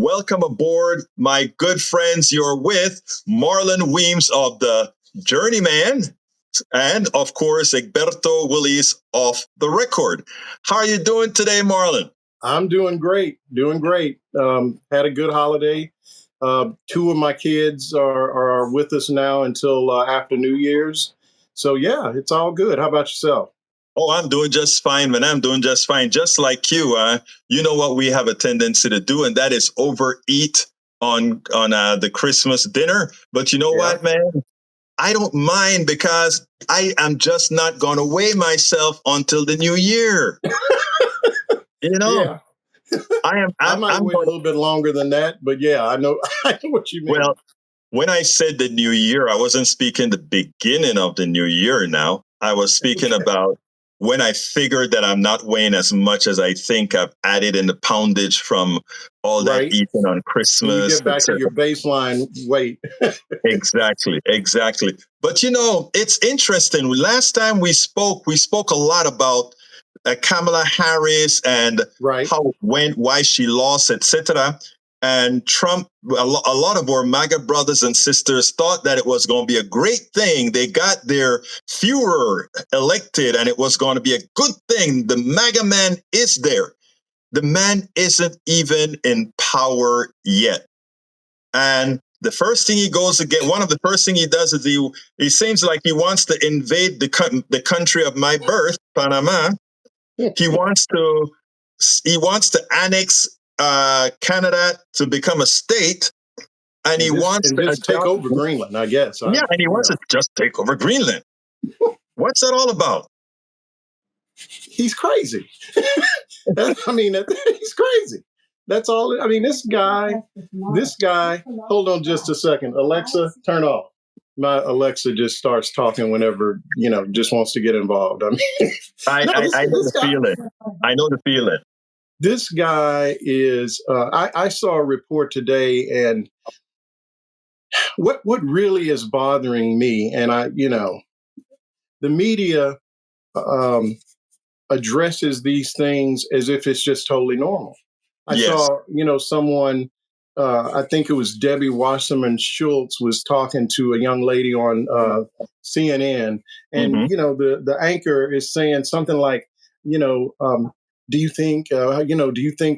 welcome aboard, my good friends. You're with Marlon Weems of the Journeyman and, of course, Egberto Willies of the Record. How are you doing today, Marlon? I'm doing great, had a good holiday. Two of my kids are with us now until after New Year's. So, yeah, it's all good. How about yourself? Oh, I'm doing just fine, man. I'm doing just fine. Just like you, you know what we have a tendency to do, and that is overeat on the Christmas dinner. But you know what, man? I don't mind because I am just not going to weigh myself until the new year. You know, Yeah. I might wait a little bit longer than that, but yeah, I know what you mean. Well, when I said the new year, I wasn't speaking the beginning of the new year now. I was speaking about when I figured that I'm not weighing as much as I think I've added in the poundage from all that eating on Christmas. You get back to your baseline weight. Exactly. But you know, it's interesting. Last time we spoke a lot about Kamala Harris and how it went, why she lost, etc. And Trump, a lot of our MAGA brothers and sisters thought that it was going to be a great thing. They got their Führer elected and it was going to be a good thing. The MAGA man is there. The man isn't even in power yet. And the first thing he goes to get, one of the first thing he does is he seems like he wants to invade the country of my birth, Panama. He wants to annex Canada to become a state, and he wants to just take over Greenland, I guess. And he wants to just take over Greenland. What's that all about? He's crazy. He's crazy. That's all. I mean, this guy, hold on just a second. Alexa, turn off. My Alexa just starts talking whenever, just wants to get involved. I mean, I know the feeling. I know the feeling. This guy is, I saw a report today, and what really is bothering me, and the media addresses these things as if it's just totally normal. I saw, someone, I think it was Debbie Wasserman Schultz, was talking to a young lady on CNN, and the anchor is saying something like, do you think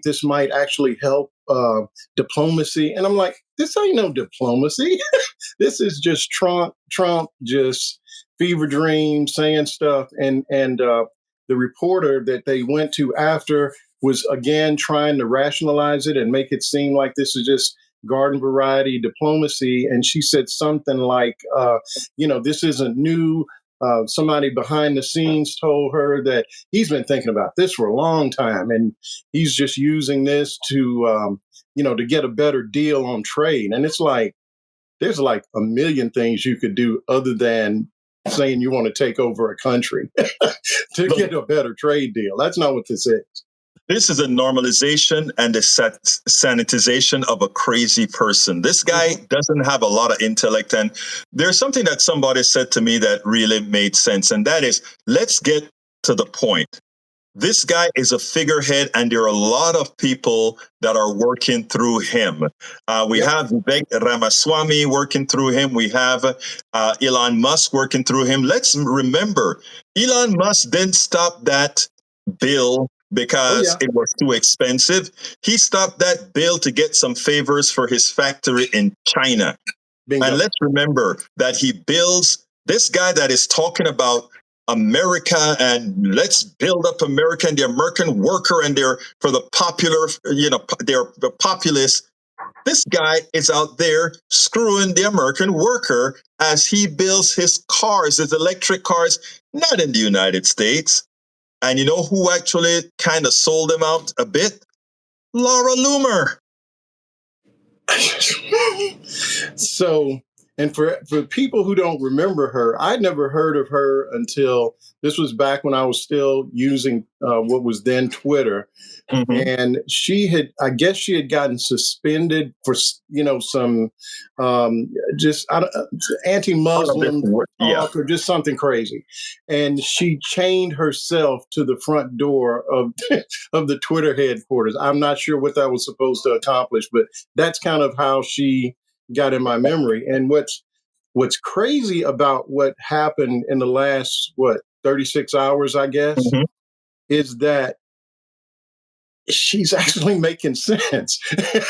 this might actually help diplomacy? And I'm like, this ain't no diplomacy. This is just Trump just fever dream saying stuff, and the reporter that they went to after was again trying to rationalize it and make it seem like this is just garden variety diplomacy. And she said something like, this isn't new. Somebody behind the scenes told her that he's been thinking about this for a long time, and he's just using this to, to get a better deal on trade. And it's like, there's like a million things you could do other than saying you want to take over a country to get a better trade deal. That's not what this is. This is a normalization and a sanitization of a crazy person. This guy doesn't have a lot of intellect. And there's something that somebody said to me that really made sense. And that is, let's get to the point. This guy is a figurehead, and there are a lot of people that are working through him. We have Vivek Ramaswamy working through him. We have Elon Musk working through him. Let's remember, Elon Musk didn't stop that bill because it was too expensive. He stopped that bill to get some favors for his factory in China. Bingo. And let's remember that he builds, this guy that is talking about America and let's build up America and the American worker and they're for the popular, they're the populace. This guy is out there screwing the American worker as he builds his cars, his electric cars, not in the United States. And you know who actually kind of sold him out a bit? Laura Loomer. So And for people who don't remember her, I'd never heard of her until this was back when I was still using what was then Twitter. Mm-hmm. And I guess she had gotten suspended for, some just anti-Muslim Yeah. talk or just something crazy. And she chained herself to the front door of of the Twitter headquarters. I'm not sure what that was supposed to accomplish, but that's kind of how she got in my memory. And what's crazy about what happened in the last 36 hours, I guess, Mm-hmm. is that she's actually making sense.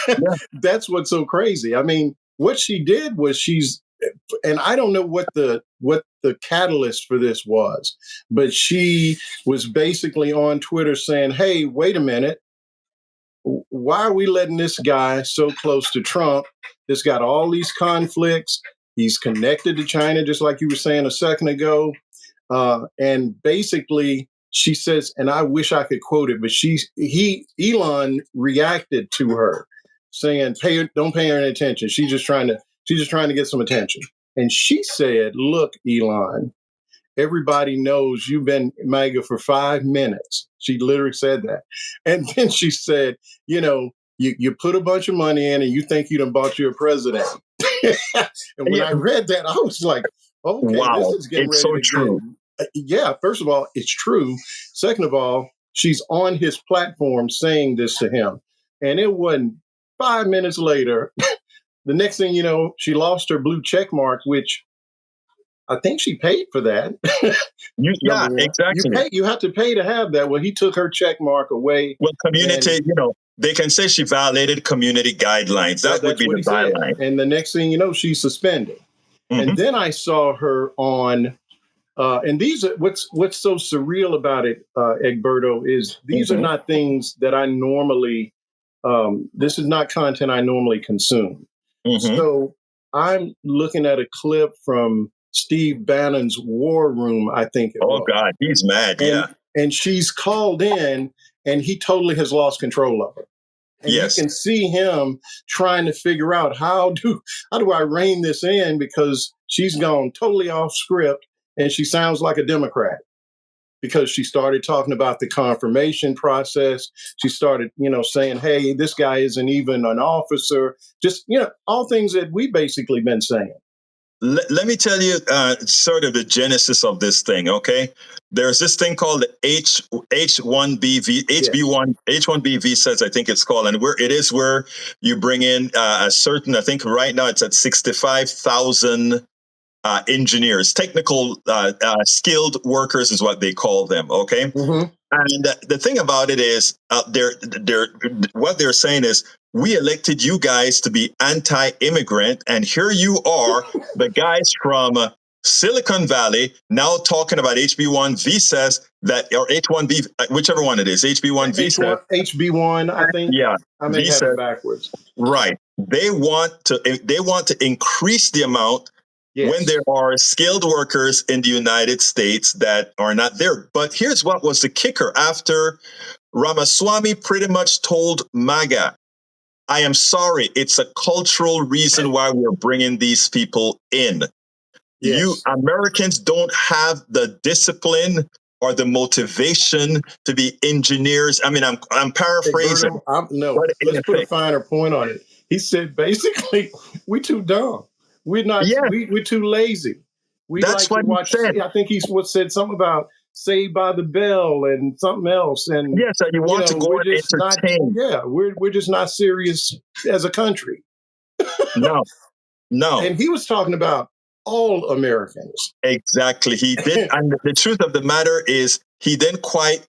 Yeah. That's what's so crazy. I mean, what she did was and I don't know what the catalyst for this was, but she was basically on Twitter saying, "Hey, wait a minute. Why are we letting this guy so close to Trump? This got all these conflicts. He's connected to China, just like you were saying a second ago." And basically, she says, and I wish I could quote it, but Elon reacted to her, saying, don't pay her any attention. She's just trying to get some attention. And she said, "Look, Elon, everybody knows you've been MAGA for 5 minutes." She literally said that. And then she said, you put a bunch of money in and you think you done bought you a president. And when I read that, I was like, okay, Wow. this is getting It's ready so to true. yeah, first of all, it's true. Second of all, she's on his platform saying this to him. And it wasn't 5 minutes later, the next thing you know, she lost her blue check mark, which I think she paid for that. Yeah, Number one, exactly. you have to pay to have that. Well, he took her check mark away. Well, community, And they can say she violated community guidelines. That would that's be what the he said. byline. And the next thing you know, she's suspended. Mm-hmm. And then I saw her on and these are what's so surreal about it, Egberto, is these are Mm-hmm. not things that I normally. This is not content I normally consume. Mm-hmm. So I'm looking at a clip from Steve Bannon's War Room, I think it Oh was, God, he's mad. and Yeah. she's called in, and he totally has lost control of her. And you Yes. can see him trying to figure out how do I rein this in, because she's gone totally off script and she sounds like a Democrat, because she started talking about the confirmation process. She started, saying, "Hey, this guy isn't even an officer." Just, all things that we basically been saying. Let me tell you sort of the genesis of this thing. Okay, there's this thing called the H1B H1B visas, I think it's called, and where you bring in a certain. I think right now it's at 65,000 engineers, technical skilled workers is what they call them. Okay, Mm-hmm. and the thing about it is, what they're saying is, we elected you guys to be anti-immigrant, and here you are, the guys from Silicon Valley, now talking about HB1 visas or H1B, whichever one it is, HB1 visa. HB1, I think. Yeah, I may have visa. it backwards. Right. They want to increase the amount when Yes. there are skilled workers in the United States that are not there. But here's what was the kicker. After Ramaswamy pretty much told MAGA, "I am sorry, it's a cultural reason why we're bringing these people in. You Yes. Americans don't have the discipline or the motivation to be engineers." I mean, I'm paraphrasing. Egberto, no, But in let's put a effect, finer point on it. He said basically, we too dumb. We're not. yeah, We're too lazy. We that's like to what he watch. said. I think said something about Saved by the Bell and something else. And Yes, you want to go we're and just not. entertain. Yeah, we're just not serious as a country. No, no, And he was talking about all Americans. exactly. He did. And the truth of the matter is, he didn't quite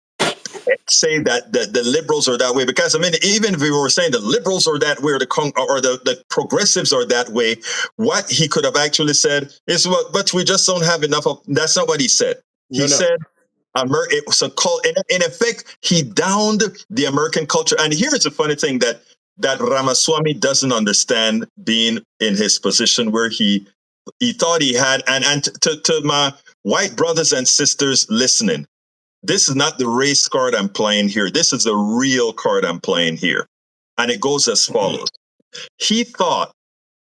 say that the liberals are that way. Because, I mean, even if we were saying the liberals are that way, or the progressives are that way, what he could have actually said is, "Well, but we just don't have enough of." That's not what he said. He No. said, it was a cult. In effect, he downed the American culture. And here's the funny thing that Ramaswamy doesn't understand, being in his position where he thought he had. And to my white brothers and sisters listening, this is not the race card I'm playing here. This is the real card I'm playing here. And it goes as follows. He thought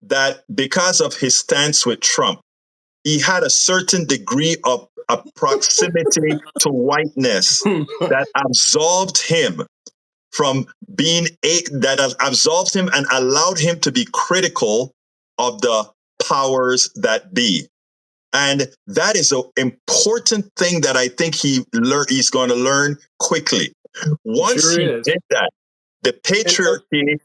that because of his stance with Trump, he had a certain degree of a proximity to whiteness that absolved him from that absolved him and allowed him to be critical of the powers that be. And that is an important thing that I think he's going to learn quickly. Once he did that, the patriarchy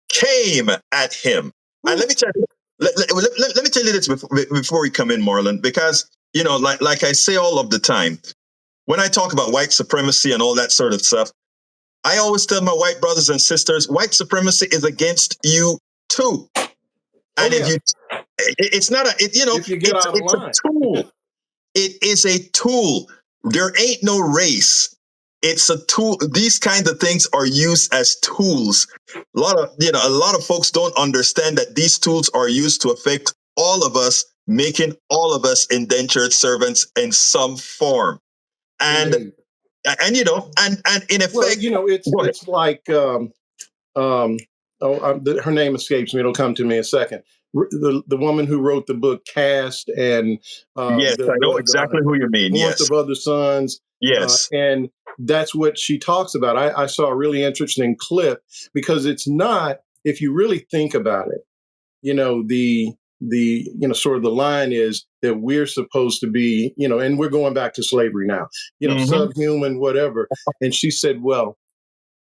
came at him. And let me tell you, let me tell you this before we come in, Marlon, because, you know, like I say all of the time, when I talk about white supremacy and all that sort of stuff, I always tell my white brothers and sisters, white supremacy is against you too. And if you, it's not if you get out of line. A tool. It is a tool. There ain't no race. It's a tool. These kinds of things are used as tools. A lot of folks don't understand that these tools are used to affect all of us, making all of us indentured servants in some form. And Indeed. and in effect, well, it's like her name escapes me. It'll come to me in a second. The woman who wrote the book Caste and yes, I know exactly who you mean. Yes, of Other Sons. Yes, and that's what she talks about. I saw a really interesting clip because it's not. If you really think about it, the sort of the line is that we're supposed to be, and we're going back to slavery now, subhuman, whatever. And she said, well,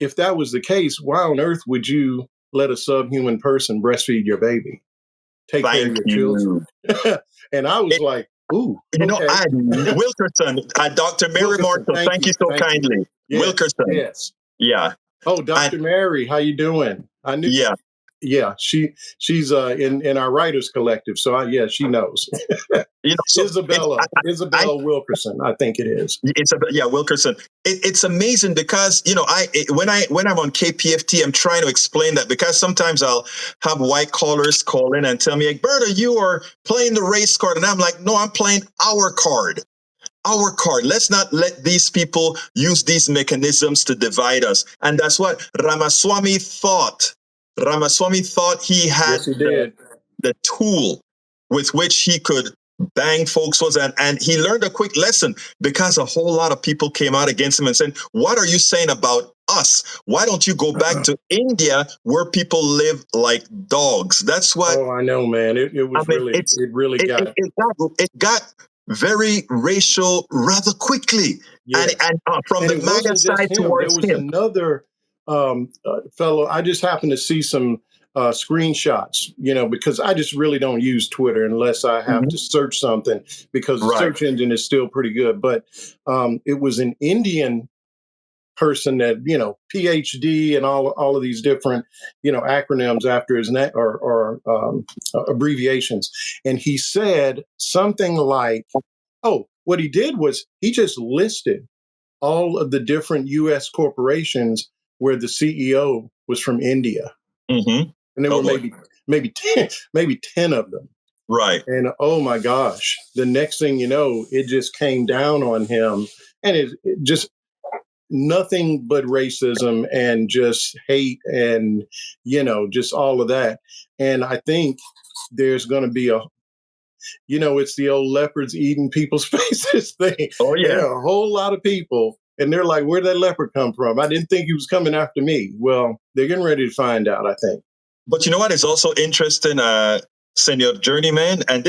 if that was the case, why on earth would you let a subhuman person breastfeed your baby, take care of your children? And I was like, ooh. Wilkerson, Dr. Mary Marshall, thank you so kindly. Yes, Wilkerson. Yes. Yeah. Oh, Dr. Mary, how you doing? I knew. Yeah. Yeah, she's in our writers collective, so she knows. Isabella Wilkerson, I think it is. Wilkerson. It's amazing because when I'm on KPFT, I'm trying to explain that because sometimes I'll have white callers call in and tell me, Egberto, you are playing the race card, and I'm like, no, I'm playing our card. Our card. Let's not let these people use these mechanisms to divide us, and that's what Ramaswamy thought. Ramaswamy thought he had the tool with which he could bang folks was, and he learned a quick lesson because a whole lot of people came out against him and said, what are you saying about us? Why don't you go back to India where people live like dogs? That's what. Oh, I know, man. It got very racial rather quickly. Yeah. And from the MAGA side towards there was another fellow. I just happened to see some screenshots, because I just really don't use Twitter unless I have to search something because the search engine is still pretty good. But it was an Indian person that, PhD and all of these different, acronyms after his name or abbreviations. And he said something like, what he did was he just listed all of the different U.S. corporations where the CEO was from India. Mm-hmm. And there were maybe 10 of them. Right. And oh my gosh, the next thing you know, it just came down on him, and it just nothing but racism and just hate and, just all of that. And I think there's going to be it's the old leopards eating people's faces thing. Oh, yeah. There are a whole lot of people, and they're like, where'd that leopard come from? I didn't think he was coming after me. Well, they're getting ready to find out, I think. But you know what is also interesting, Senior Journeyman, and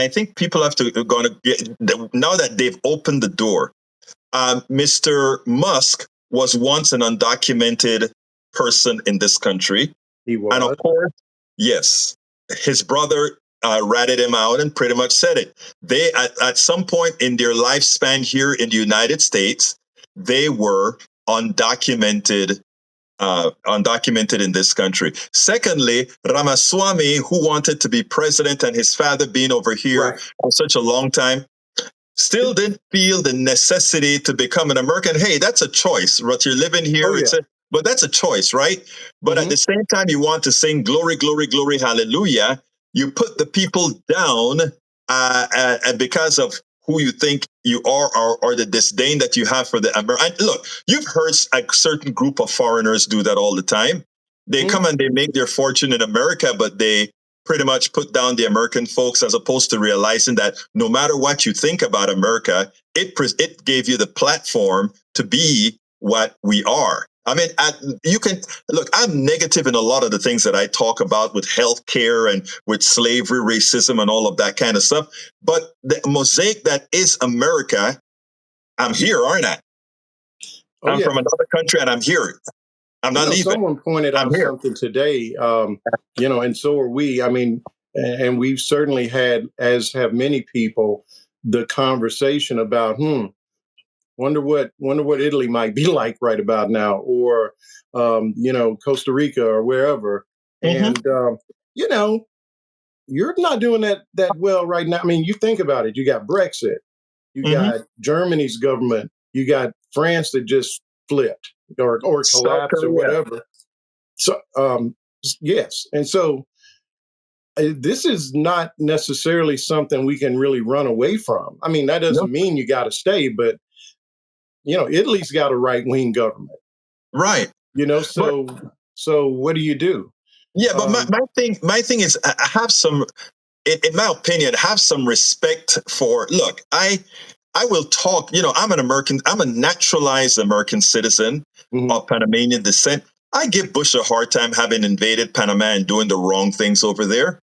I think people have to going to get, now that they've opened the door. Mr. Musk was once an undocumented person in this country. He was. And of course, yes, his brother ratted him out and pretty much said it. They, at some point in their lifespan here in the United States, they were undocumented in this country. Secondly, Ramaswamy, who wanted to be president and his father being over here for such a long time, still didn't feel the necessity to become an American. Hey, that's a choice. What you're living here, but that's a choice, right? But at the same time, you want to sing glory, glory, glory, hallelujah. You put the people down because of who you think you are or the disdain that you have for the American. Look, you've heard a certain group of foreigners do that all the time. They come and they make their fortune in America, but they pretty much put down the American folks, as opposed to realizing that no matter what you think about America, it gave you the platform to be what we are. I mean, you can look, I'm negative in a lot of the things that I talk about with healthcare and with slavery, racism, and all of that kind of stuff. But the mosaic that is America, I'm here, aren't I? Oh, I'm yeah. from another country and I'm here. I'm not leaving. Someone pointed I'm out here. something today, and so are we. I mean, and we've certainly had, as have many people, the conversation about, wonder what Italy might be like right about now, or Costa Rica or wherever. Mhm. And you're not doing that well right now. I mean, you think about it. You got Brexit, you Mhm. got Germany's government, you got France that just flipped or South collapsed or Korea. whatever. So yes, and so this is not necessarily something we can really run away from. I mean, that No. doesn't mean you got to stay, but Italy's got a right wing government. Right. But So what do you do? yeah, but Um, my thing is, I have some, in my opinion, have some respect for. Look, I will talk. I'm an American. I'm a naturalized American citizen mhm. of Panamanian descent. I give Bush a hard time having invaded Panama and doing the wrong things over there.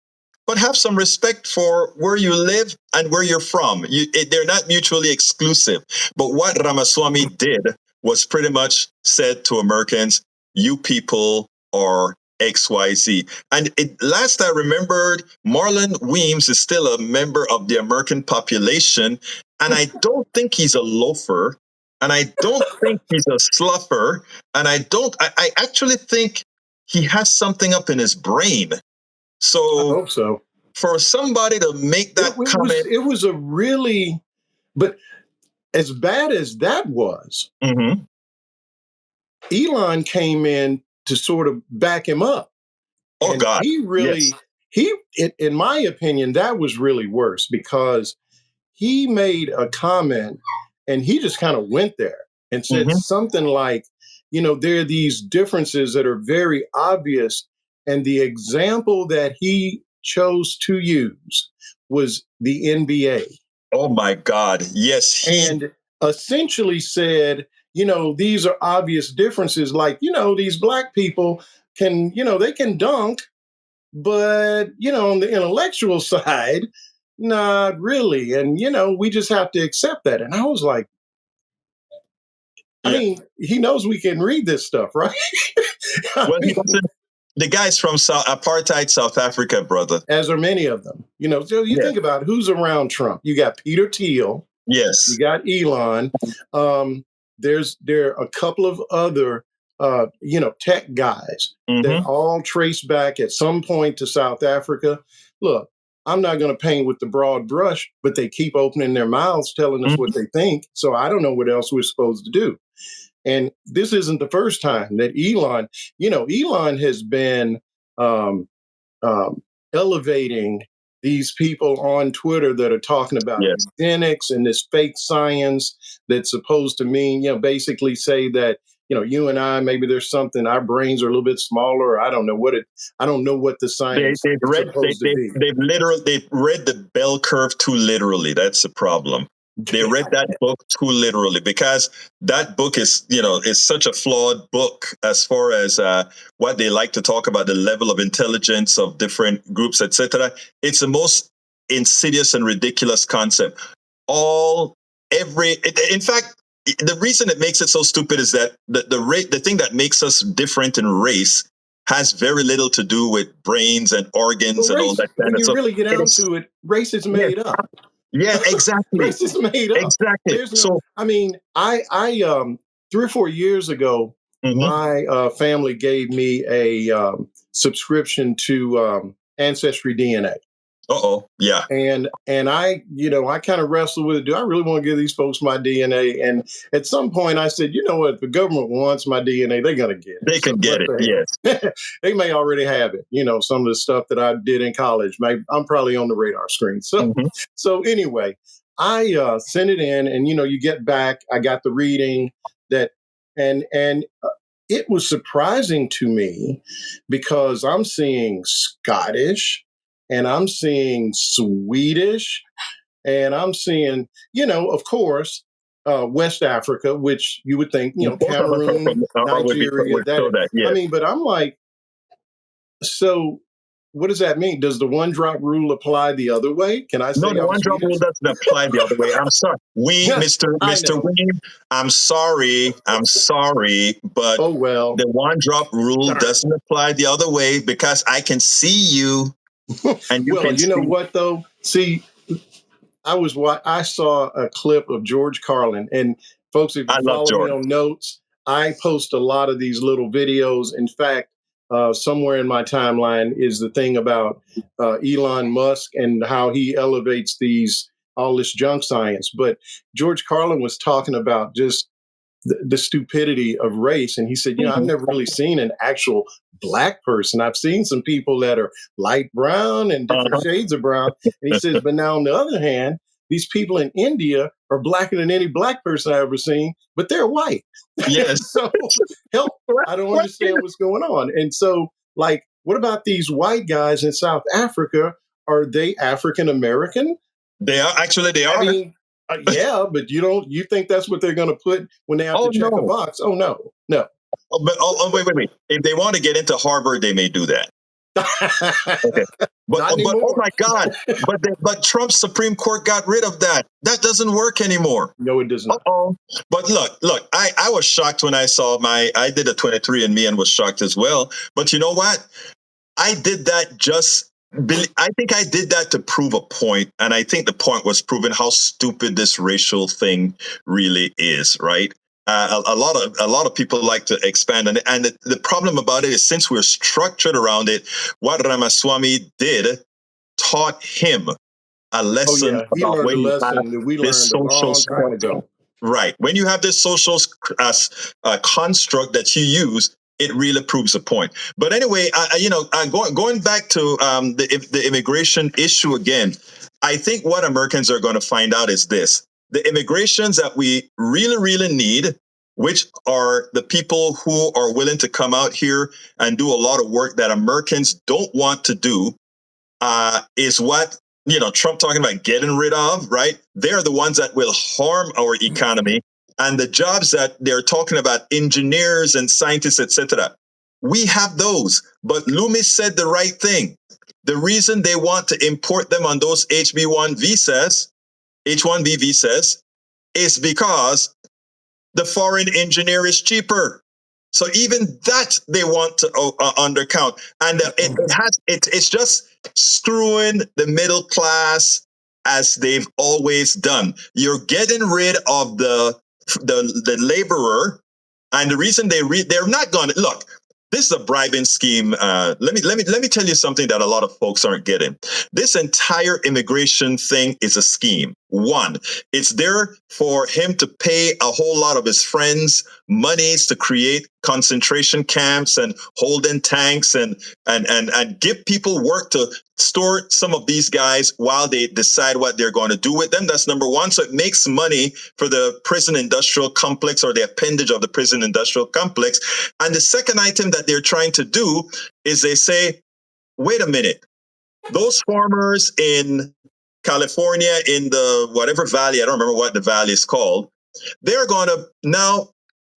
But have some respect for where you live and where you're from. They're not mutually exclusive. But what Ramaswamy did was pretty much said to Americans, you people are XYZ. And last I remembered, Marlon Weems is still a member of the American population. And I don't think he's a loafer. And I don't think he's a sluffer. And I actually think he has something up in his brain. I So hope so. for somebody to make It, that it was comment, it was a really, but as bad as that was, mhm. Elon came in to sort of back him up. Oh And God, he yes. really, in my opinion, that was really worse because he made a comment and he just kind of went there and said Mhm. something like, there are these differences that are very obvious. And the example that he chose to use was the NBA. Oh my God, yes, And essentially said, these are obvious differences. Like, these black people can, they can dunk, but on the intellectual side, not really. And we just have to accept that. And I was like, I yeah. mean, he knows we can read this stuff, right? I Well, he mean, doesn't. The guy's from apartheid South Africa, brother. as are many of them. So you Yeah. think about who's around Trump. You got Peter Thiel, you Yes. got Elon. There are a couple of other tech guys that Hmm. all trace back at some point to South Africa. Look, I'm not going to paint with the broad brush, but they keep opening their mouths telling us what they think. So I don't know what else we're supposed to do. And this isn't the first time that Elon has been um, elevating these people on Twitter that are talking about Yes. eugenics and this fake science that's supposed to mean, basically say that, you and I, maybe there's something, our brains are a little bit smaller. I don't know I don't know what the They science they've is read they, supposed to they be. they've read the bell curve too literally. That's the problem. They read that book too literally, because that book is such a flawed book as far as what they like to talk about, the level of intelligence of different groups, etc. It's the most insidious and ridiculous concept. In fact, the reason it makes it so stupid is that the thing that makes us different in race has very little to do with brains and But organs and all race, that kind when of you stuff. really get down It's to it, race is yeah, made up. yeah, exactly, Race is made up. exactly. There's no, So, I mean, I 3 or 4 years ago, mhm. my family gave me a subscription to Ancestry DNA. Uh-oh, yeah, And I, I kind of wrestled with it. Do I really want to give these folks my DNA? And at some point I said, you know what, if the government wants my DNA, they're gonna get it. they So can what get it. the Yes. hell? They may already have it. Some of the stuff that I did in college. I'm probably on the radar screen. So Hmm. so anyway, I sent it in, and you get back. I got the reading that, and it was surprising to me because I'm seeing Scottish, and I'm seeing Swedish, and I'm seeing, of course, West Africa, which you would think, Both of us Cameroon, Nigeria, would show that. I Yes. mean, but I'm like, so what does that mean? Does the one drop rule apply the other way? Can I No, say the I'm one drop rule Swedish? doesn't apply the other way. I'm sorry. Yeah, I Mr. know. Weems, I'm sorry. But Oh, well, the one drop rule darn. doesn't apply the other way because I can see you and you Well, can you know see. what, though? See, I saw a clip of George Carlin, and folks, if you I love follow me George. on Notes, I post a lot of these little videos. In fact, somewhere in my timeline is the thing about Elon Musk and how he elevates all this junk science. But George Carlin was talking about just the stupidity of race. And he said, I've Mhm. never really seen an actual black person. I've seen some people that are light brown and different Uh-huh. shades of brown. And he says, but now on the other hand, these people in India are blacker than any black person I've ever seen, but they're white. Yes. So help, I don't understand what's going on. And so, like, what about these white guys in South Africa? Are they African American? They are actually they I are. mean, yeah, but you think that's what they're going to put when they have Oh to check a no. box? Oh no, no. Wait. If they want to get into Harvard, they may do that. Okay. Not But oh anymore. my God! But Trump's Supreme Court got rid of that. That doesn't work anymore. No, it does not. Oh. But look. I was shocked when I saw I did a 23andMe and was shocked as well. But you know what? I did that I think I did that to prove a point, and I think the point was proven how stupid this racial thing really is, right? A lot of people like to expand on it, and the problem about it is since we're structured around it, what Ramaswamy did taught him a Oh lesson yeah, he about learned a when you have lesson that we this learned a social long time structure. ago. Right. When you have this social construct that you use, it really proves a point. But anyway, going back to the immigration issue again, I think what Americans are going to find out is this: the immigrations that we really, really need, which are the people who are willing to come out here and do a lot of work that Americans don't want to do, is what Trump talking about getting rid of, right? They're the ones that will harm our economy, and the jobs that they're talking about, engineers and scientists, etc. We have those, but Loomis said the right thing. The reason they want to import them on those H1B visas, is because the foreign engineer is cheaper. So even that they want to undercount, and it's just screwing the middle class as they've always done. You're getting rid of the laborer, and the reason they're not going to look. This is a bribing scheme. Let me tell you something that a lot of folks aren't getting. This entire immigration thing is a scheme. One, it's there for him to pay a whole lot of his friends monies to create concentration camps and holding tanks and give people work to store some of these guys while they decide what they're going to do with them. That's number one. So it makes money for the prison industrial complex, or the appendage of the prison industrial complex. And the second item that they're trying to do is they say, wait a minute, those farmers in California in the whatever valley, I don't remember what the valley is called, they're going to now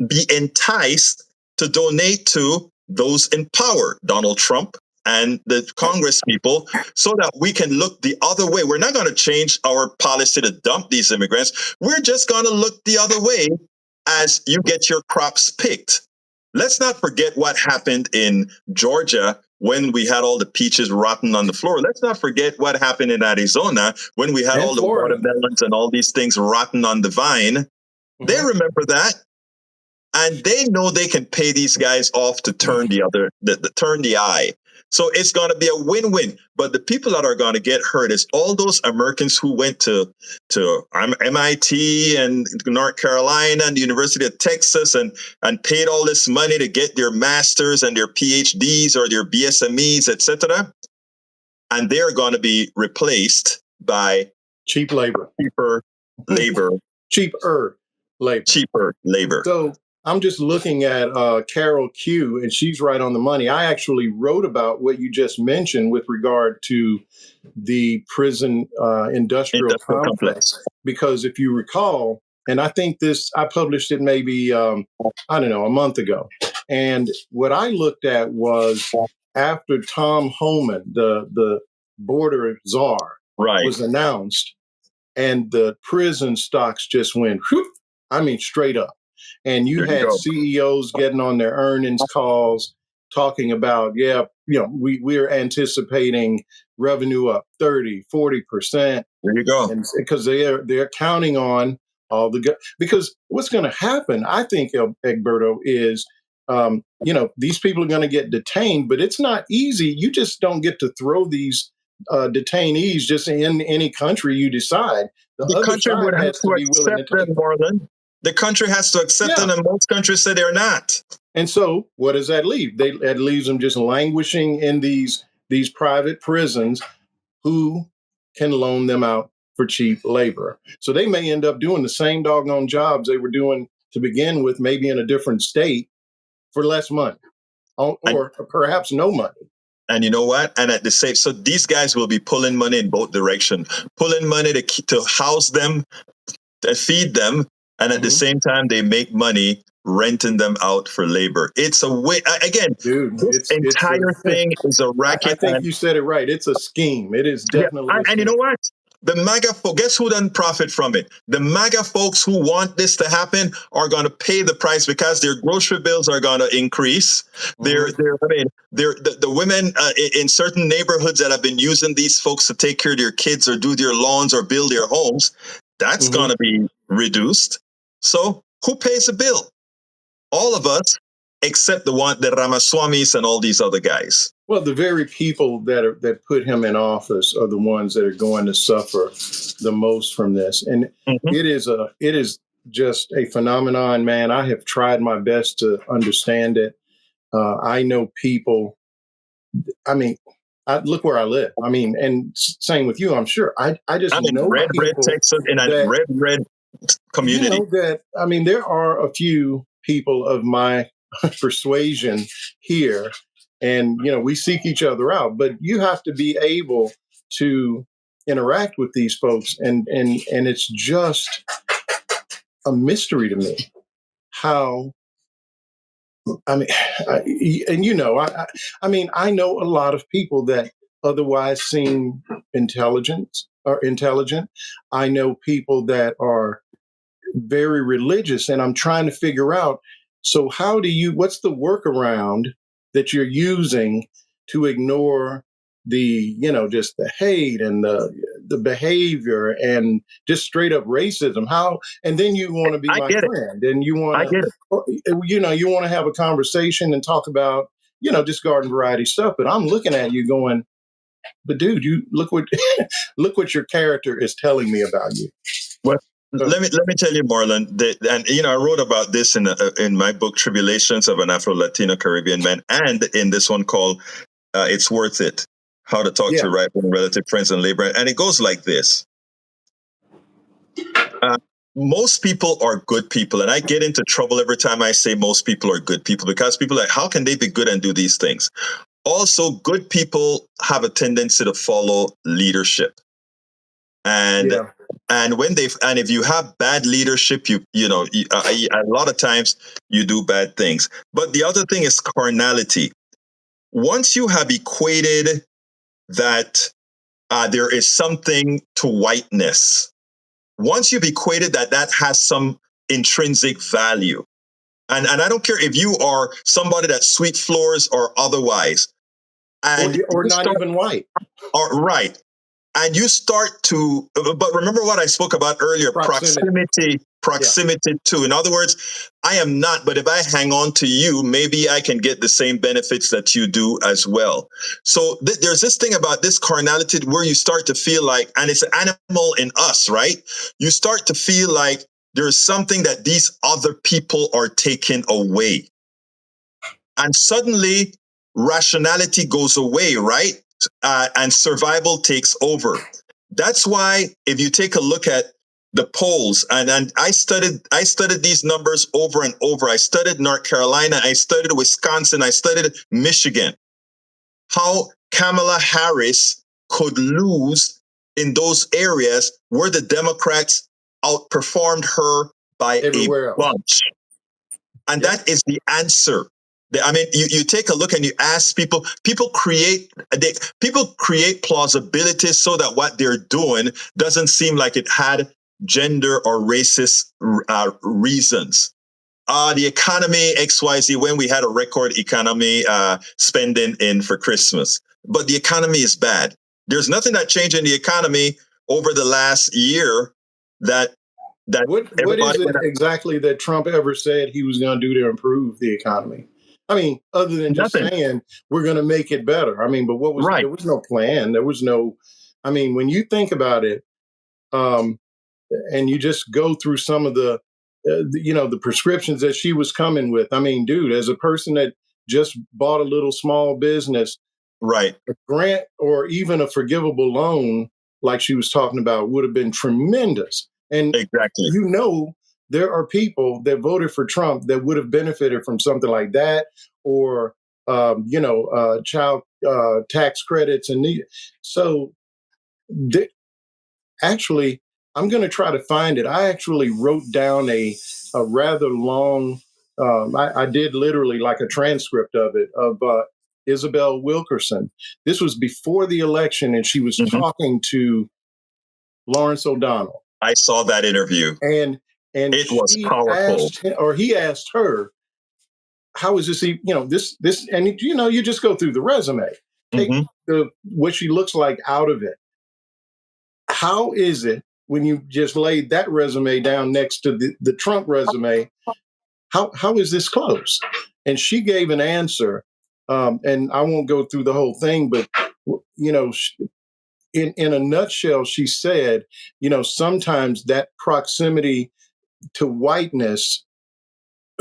be enticed to donate to those in power, Donald Trump and the Congress people, so that we can look the other way. We're not going to change our policy to dump these immigrants. We're just going to look the other way as you get your crops picked. Let's not forget what happened in Georgia when we had all the peaches rotten on the floor. Let's not forget what happened in Arizona when we had And all the Florida. watermelons and all these things rotten on the vine. They remember that, and they know they can pay these guys off to turn turn the eye. So it's going to be a win-win. But the people that are going to get hurt is all those Americans who went to MIT and North Carolina and the University of Texas and paid all this money to get their masters and their PhDs or their BSMEs, etc. And they're going to be replaced by cheap labor. cheaper labor. Cheaper labor. Cheaper labor. So I'm just looking at Carol Q, and she's right on the money. I actually wrote about what you just mentioned with regard to the prison industrial Industrial complex, complex. because if you recall, and I think I published it maybe, I don't know, a month ago. And what I looked at was after Tom Homan, the border czar, Right. was announced, and the prison stocks just went, whoop, I mean, straight up. And you There you had go. CEOs getting on their earnings calls talking about, yeah, we're anticipating revenue up 30-40%. There you go. And because they're counting on all because what's going to happen, I think, Egberto, is these people are going to get detained, but it's not easy. You just don't get to throw these detainees just in any country you decide. The The other country would side have has to to be willing to accept them, take. Marlon. The country has to accept them, Yeah. and most countries say they're not. And so what does that leave? That leaves them just languishing in these private prisons. Who can loan them out for cheap labor? So they may end up doing the same doggone jobs they were doing to begin with, maybe in a different state for less money, or perhaps no money. And you know what? And at the same, so these guys will be pulling money in both directions, pulling money to house them, to feed them, and at the same time they make money renting them out for labor. It's a way. Again, Dude, this entire thing is a I racket. think you said it right. It's a scheme. It is definitely a scheme. And you know what? The MAGA folks, guess who doesn't profit from it? The MAGA folks who want this to happen are going to pay the price because their grocery bills are going to increase. The women in certain neighborhoods that have been using these folks to take care of their kids or do their lawns or build their homes, that's going to be reduced. So who pays the bill? All of us, except the Ramaswamis and all these other guys. Well, the very people that put him in office are the ones that are going to suffer the most from this. And it is just a phenomenon, man. I have tried my best to understand it. I know people. I mean, look where I live. I mean, and same with you, I'm sure. I just I'm in know red people Texas, in a red community. There are a few people of my persuasion here, and we seek each other out, but you have to be able to interact with these folks, and it's just a mystery to me how. I mean, I know a lot of people that otherwise seem intelligent. I know people that are very religious, and I'm trying to figure out, so what's the workaround that you're using to ignore just the hate and the behavior and just straight up racism? And then you want to be my friend, and you want to have a conversation and talk about just garden variety stuff, but I'm looking at you going, but dude, you look what your character is telling me about you. Well, let me tell you, Marlon, and I wrote about this in my book Tribulations of an Afro-Latino Caribbean Man, and in this one called It's Worth It: How to Talk to Right-Wing Relative Friends and Labor. And it goes like this. Most people are good people, and I get into trouble every time I say most people are good people, because people are like, how can they be good and do these things? Also, good people have a tendency to follow leadership. And if you have bad leadership, a lot of times you do bad things. But the other thing is carnality. Once you have equated that there is something to whiteness, once you've equated that has some intrinsic value, and I don't care if you are somebody that sweep floors or otherwise, and or not even white, right. And you start to, but remember what I spoke about earlier, proximity too. In other words, I am not, but if I hang on to you, maybe I can get the same benefits that you do as well. So there's this thing about this carnality where you start to feel like, and it's an animal in us, right? You start to feel like there's something that these other people are taking away. And suddenly rationality goes away, right? And survival takes over. That's why if you take a look at the polls, and I studied these numbers over and over. I studied North Carolina, I studied Wisconsin, I studied Michigan. How Kamala Harris could lose in those areas where the Democrats outperformed her by everywhere a else. bunch. And that is the answer. I mean, you take a look and you ask people, people create plausibilities so that what they're doing doesn't seem like it had gender or racist reasons. The economy, XYZ, when we had a record economy spending in for Christmas. But the economy is bad. There's nothing that changed in the economy over the last year that what is it exactly that Trump ever said he was going to do to improve the economy? I mean, other than just saying we're going to make it better. I mean, but what was there was no plan. There was no. I mean, when you think about it, and you just go through some of the the prescriptions that she was coming with. I mean, dude, as a person that just bought a little small business, right, a grant or even a forgivable loan, like she was talking about, would have been tremendous. And exactly, there are people that voted for Trump that would have benefited from something like that, or child tax credits, and actually, I'm going to try to find it. I actually wrote down a rather long. I did literally like a transcript of it of Isabel Wilkerson. This was before the election, and she was talking to Lawrence O'Donnell. I saw that interview, and it was powerful. He asked her, "How is this? This, and you just go through the resume, take what she looks like out of it. How is it when you just laid that resume down next to the Trump resume? How is this close?" And she gave an answer, and I won't go through the whole thing, but in a nutshell, she said, sometimes that proximity to whiteness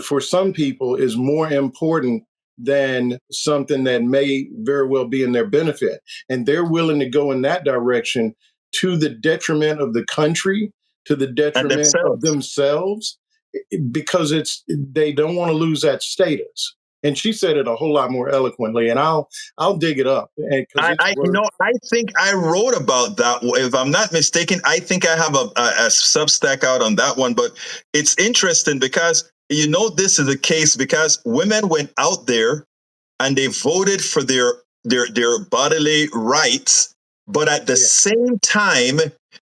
for some people is more important than something that may very well be in their benefit. And they're willing to go in that direction to the detriment of the country, to the detriment of themselves, because they don't want to lose that status. And she said it a whole lot more eloquently, and I'll dig it up. I think I wrote about that. If I'm not mistaken, I think I have a Substack out on that one. But it's interesting because this is the case because women went out there and they voted for their bodily rights, but at the same time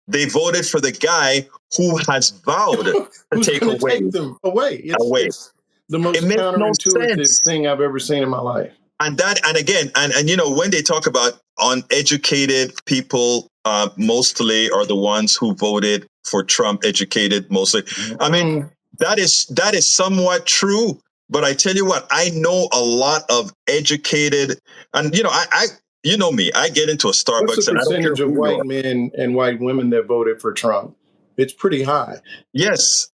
they voted for the guy who has vowed to take them away. It's the most counterintuitive thing I've ever seen in my life. And when they talk about uneducated people, mostly are the ones who voted for Trump. Educated mostly. I mean, that is somewhat true. But I tell you what, I know a lot of educated, and I me, I get into a Starbucks. What's the percentage of white men and white women that voted for Trump? It's pretty high. Yes.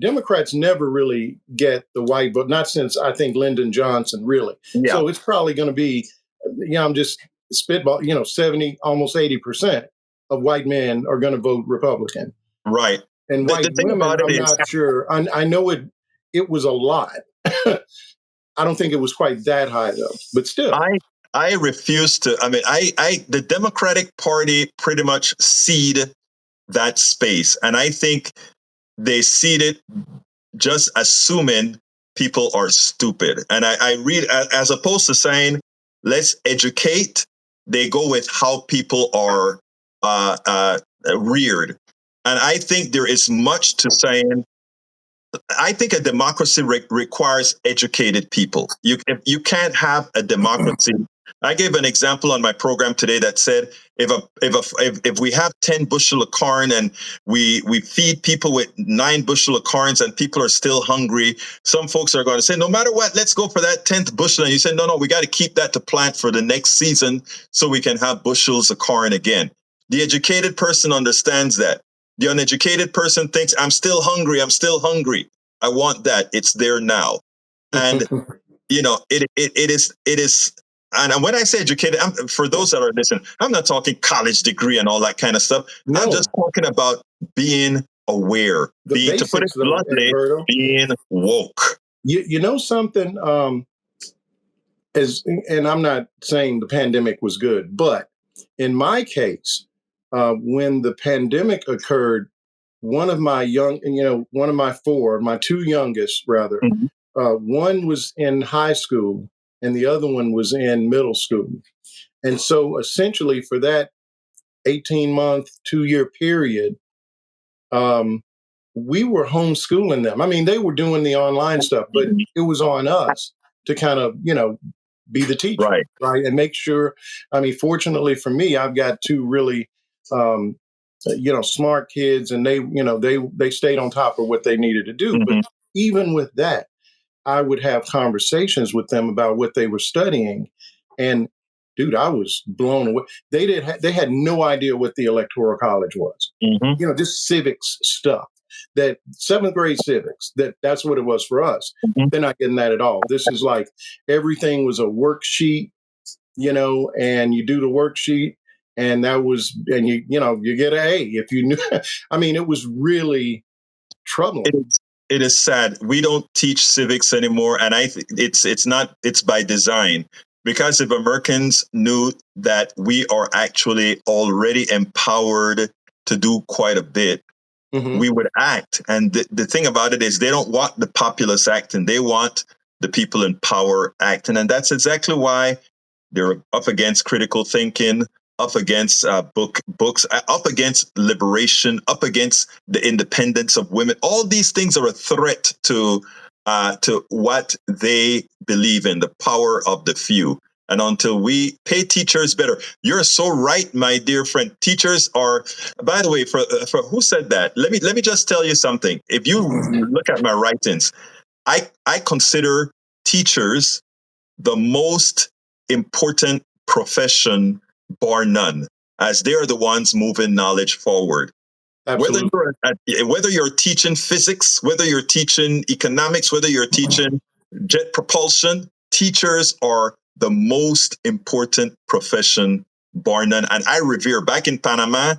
Democrats never really get the white vote, not since I think Lyndon Johnson, really. Yeah. So it's probably going to be, I'm just spitball, 70, almost 80% of white men are going to vote Republican. Right. And white women, I'm not sure. I know it was a lot. I don't think it was quite that high though, but still. I refuse to, the Democratic Party pretty much cede that space. And I think they cede it just assuming people are stupid. And I read, as opposed to saying, let's educate, they go with how people are reared. And I think there is much to saying, I think a democracy requires educated people. You can't have a democracy. I gave an example on my program today that said if we have 10 bushel of corn and we feed people with 9 bushel of corns and people are still hungry, some folks are going to say, no matter what, let's go for that 10th bushel. And you say, no, we got to keep that to plant for the next season so we can have bushels of corn again. The educated person understands that. The uneducated person thinks, I'm still hungry. I want that. It's there now. And, it is and when I say educated, for those that are listening, I'm not talking college degree and all that kind of stuff. No. I'm just talking about being aware, The being, to put it basics, though, bluntly, Egberto. being woke. You know something, and I'm not saying the pandemic was good, but in my case, when the pandemic occurred, one of my my two youngest, rather, Mhm. one was in high school and the other one was in middle school. And so essentially for that 18-month, 2-year period, we were homeschooling them. I mean, they were doing the online stuff, but it was on us to kind of, be the teacher, Right. right? And make sure, I mean, fortunately for me, I've got two really, smart kids, and they stayed on top of what they needed to do. Mhm. But even with that, I would have conversations with them about what they were studying. And dude, I was blown away. They had no idea what the Electoral College was. Mhm. Just civics stuff. That seventh grade civics, that's what it was for us. Mhm. They're not getting that at all. This is like everything was a worksheet, and you do the worksheet, and you get an A if you knew. I mean, it was really troubling. It is sad. We don't teach civics anymore, and I think it's by design. Because if Americans knew that we are actually already empowered to do quite a bit, Mhm. we would act. And the thing about it is, they don't want the populace acting; they want the people in power acting, and that's exactly why they're up against critical thinking, up against books, up against liberation, up against the independence of women. All these things are a threat to what they believe in, the power of the few. And until we pay teachers better, you're so right, my dear friend. Teachers are, by the way, for who said that? Let me just tell you something. If you look at my writings, I consider teachers the most important profession, bar none, as they are the ones moving knowledge forward. Absolutely. Whether you're teaching physics, whether you're teaching economics, whether you're teaching jet propulsion, teachers are the most important profession, bar none. And I revere, back in Panama,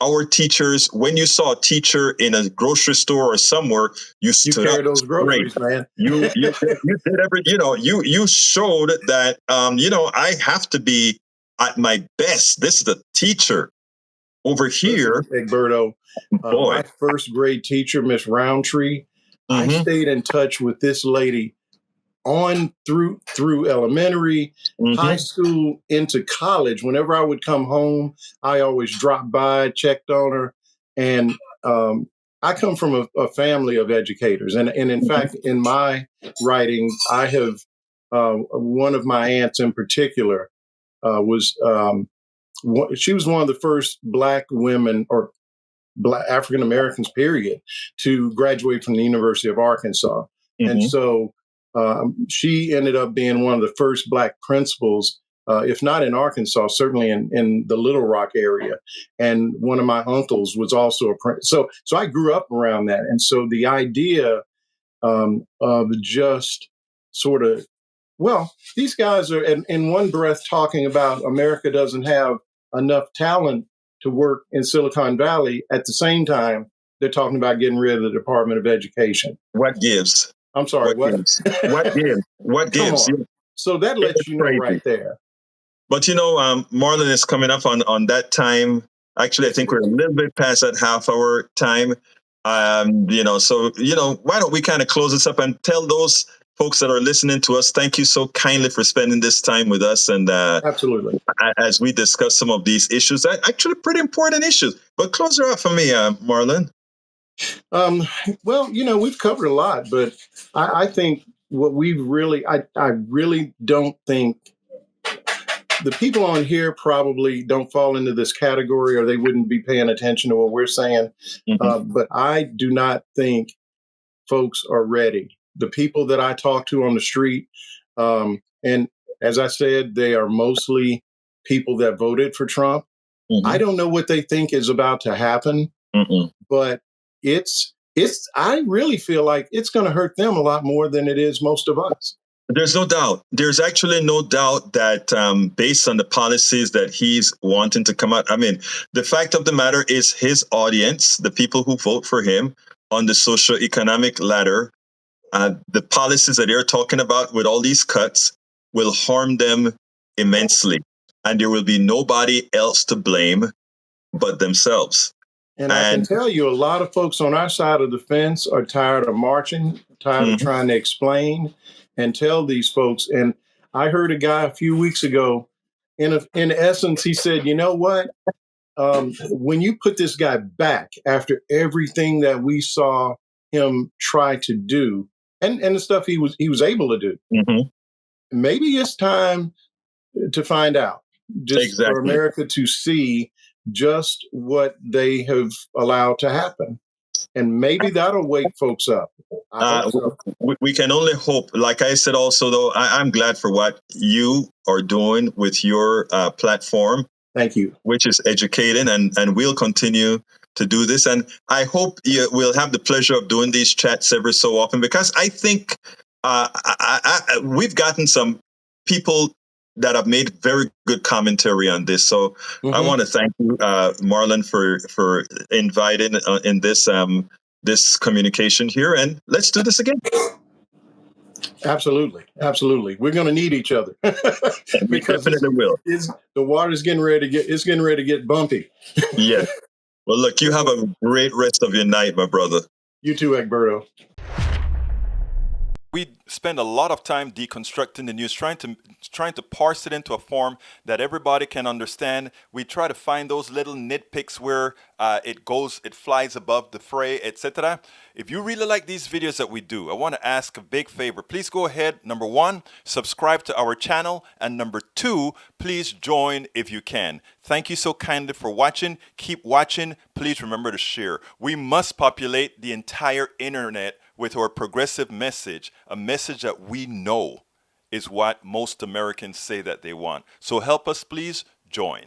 our teachers, when you saw a teacher in a grocery store or somewhere, you stood up. Carry those groceries, man. You did you showed that I have to be at my best. This is a teacher. Over here, Listen, Egberto, boy. my first grade teacher, Miss Roundtree, I Mhm. stayed in touch with this lady on through elementary, high Mhm. school, into college. Whenever I would come home, I always dropped by, checked on her, and I come from a family of educators, and in fact, in my writing, I have one of my aunts in particular was. She was one of the first Black women, or Black African Americans, period, to graduate from the University of Arkansas. And Mhm. so she ended up being one of the first Black principals, if not in Arkansas, certainly in the Little Rock area. And one of my uncles was also a principal. So I grew up around that. And so the idea of just sort of, well, these guys are in one breath talking about America doesn't have enough talent to work in Silicon Valley. At the same time, they're talking about getting rid of the Department of Education. What gives? I'm sorry, what? Gives? What gives? What Come gives? on. So that lets It's you know crazy. right there. But Marlon is coming up on that time. Actually, I think we're a little bit past that half hour time. So why don't we kind of close this up and tell those folks that are listening to us, thank you so kindly for spending this time with us, and Absolutely. As we discuss some of these issues, actually pretty important issues. But close her out for me, Marlon. Well, we've covered a lot, but I think what we've really, I really don't think the people on here probably don't fall into this category, or they wouldn't be paying attention to what we're saying. Mm-hmm. But I do not think folks are ready. The people that I talk to on the street, and as I said, they are mostly people that voted for Trump. Mm-hmm. I don't know what they think is about to happen, but I really feel like it's going to hurt them a lot more than it is most of us. There's no doubt. There's actually no doubt that based on the policies that he's wanting to come out, I mean, the fact of the matter is his audience, the people who vote for him on the socioeconomic ladder, the policies that they're talking about with all these cuts will harm them immensely. And there will be nobody else to blame but themselves. And I can tell you, a lot of folks on our side of the fence are tired of marching, tired of trying to explain and tell these folks. And I heard a guy a few weeks ago, in essence, he said, you know what? When you put this guy back after everything that we saw him try to do, and the stuff he was able to do, maybe it's time to find out, just for America to see just what they have allowed to happen. And maybe that'll wake folks up. I hope so. We can only hope. Like I said, also, though, I'm glad for what you are doing with your platform. Thank you. Which is educating, and we'll continue to do this. And I hope we'll have the pleasure of doing these chats every so often, because I think we've gotten some people that have made very good commentary on this. So I want to thank you, Marlon, for inviting in this this communication here, and let's do this again. Absolutely, absolutely. We're going to need each other because the water's getting ready to get bumpy. Yeah. Well, look, you have a great rest of your night, my brother. You too, Egberto. We spend a lot of time deconstructing the news, trying to parse it into a form that everybody can understand. We try to find those little nitpicks where it flies above the fray, etc. If you really like these videos that we do, I want to ask a big favor. Please go ahead, number 1, subscribe to our channel, and number 2, please join if you can. Thank you so kindly for watching. Keep watching. Please remember to share. We must populate the entire internet with our progressive message, a message that we know is what most Americans say that they want. So help us, please join.